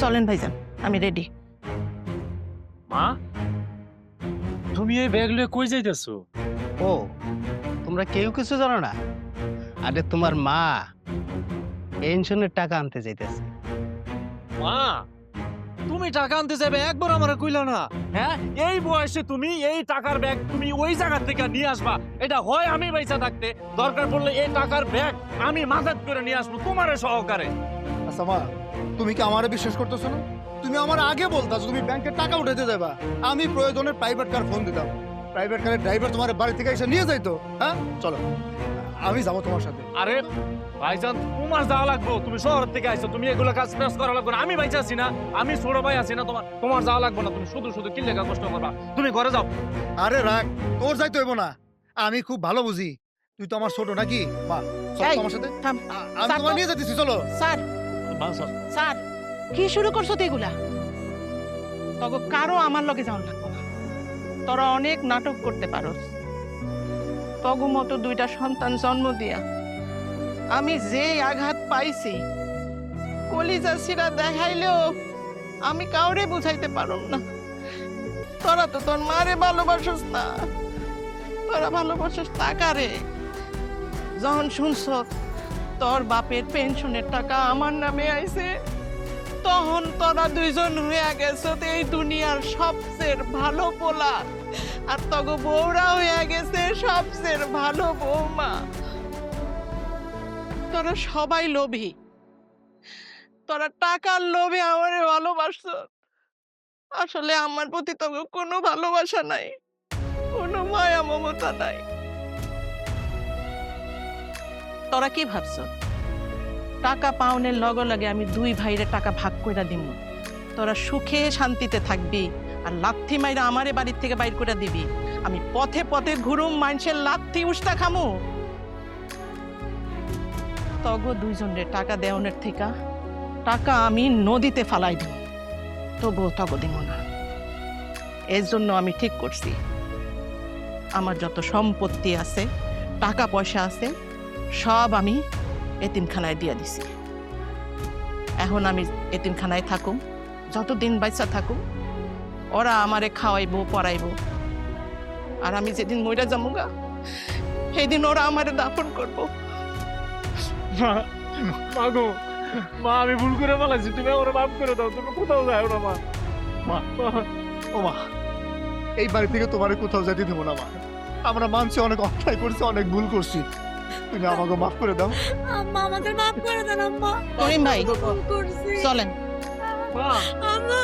চলেন ভাইজান, আমি রেডি। মা, তুমি এই ব্যাগ লয়ে কই যাইতেছো? ও, তোমরা কেউ কিছু জানো না? আরে তোমার মা পেনশনের টাকা আনতে যাইতেছে। মা, তুমি টাকা আনতে যাবে একবার আমারে কইলা না? হ্যাঁ, এই বয়সে তুমি এই টাকার ব্যাগ তুমি ওই জায়গা থেকে নিয়ে আসবা, এটা হয় আমি পয়সা থাকতে, দরকার পড়লে এই টাকার ব্যাগ আমি মাথাত করে নিয়ে আসবো তোমারে সহকারে। আচ্ছা মা, তুমি কি আমারে বিশ্বাস করতেছো না? তুমি আমার আগে বলতাছো তুমি ব্যাংকে টাকা উঠাইতে দেবা, আমি প্রয়োজনে প্রাইভেট কার ফোন দিতাম, প্রাইভেট কারের ড্রাইভার তোমার বাড়ি থেকে এসে নিয়ে যাইতো। হ্যাঁ চলো, আমি যাবো তোমার সাথে। আরে ভাইজান, তোমার যাওয়া লাগবো, তুমি শহর থেকে আইছো, তুমি এগুলো কাজ কাজ করা লাগবে না। আমি বাইচা আছি না, আমি ছোট ভাই আছি না, তোমার যাওয়া লাগবে না। তুমি শুধু শুধু কি লেখা কষ্ট করবা, তুমি ঘরে যাও। আরে রাখ, তোর যাইতে হইব না, আমি খুব ভালো বুঝি, তুই তো আমার ছোট নাকি। মা চলো এই, তোমার সাথে, থাম। আমি স্যার তোমার তো- নিয়ে যাইতেছি, চলো। স্যার, স্যার, কি শুরু করছো তো এগুলা? তবে কারো আমার লগে যাওয়ার লাগবো না। তোরা অনেক নাটক করতে পারোস। তগু মতো দুইটা সন্তান জন্ম দিয়া আমি যে আঘাত পাইছি, কলিজা সিরা দেখাইলেও আমি কাউরে বুঝাইতে পারুম না। তোরা তো তোর মারে ভালোবাসস না, তোরা ভালোবাসস টাকারে। যখন শুনছ তোর বাপের পেনশনের টাকা আমার নামে আইছে, তখন তোরা দুইজন হইয়া গেছো এই দুনিয়ার সবচেয়ে ভালো পোলা, আর তগো বউরা হইয়া গেছে সবচেয়ে ভালো বৌমা। তোরা সবাই লোভী, তোরা টাকার লোভে আমারে ভালোবাসছ। আসলে আমার প্রতি তগো কোনো ভালোবাসা নাই, কোনো মায়া মমতা নাই। তোরা কি ভাবছ টাকা পাওনের লগে লগে আমি দুই ভাইরে টাকা ভাগ কইরা দিব, তোরা সুখে শান্তিতে থাকবি আর লাথি মাইরা আমারে বাড়ির থেকে বাইর করে দিবি? আমি পথে পথে ঘুরুম, মানুষের লাথি উষ্টা খামু? তগো দুইজনের টাকা দেওয়ানের থেকে টাকা আমি নদীতে ফালাই দিব, তবুও তগো দিব না। এর জন্য আমি ঠিক করছি, আমার যত সম্পত্তি আছে, টাকা পয়সা আছে, সব আমি এতিমখানায় দিয়া দিছি। এখন আমি এতিমখানায় থাকুম, যতদিন বাইচা থাকুম, ওরা আমারে খাওয়াইবো পড়াইবো, আর আমি যেদিন মইরা যামুগা সেদিন ওরা আমারে দাফন করবো। মা গো, মা আমি ভুল করে ফেলাইছি, তুমি আমার মাফ করে দাও, তুমি কোথাও যাও না মা। মা, ও মা, এই বাড়ি থেকে তোমারে কোথাও যেতে দেবো না মা। আমরা মানছি অনেক অন্যায় করছি, অনেক ভুল করছি, তুমি আমাকে মাফ করে দাও। আম্মা আমাদের মাফ করে দেন আম্মা। করিম ভাই, ভুল করছি। চলেন। মা, আম্মা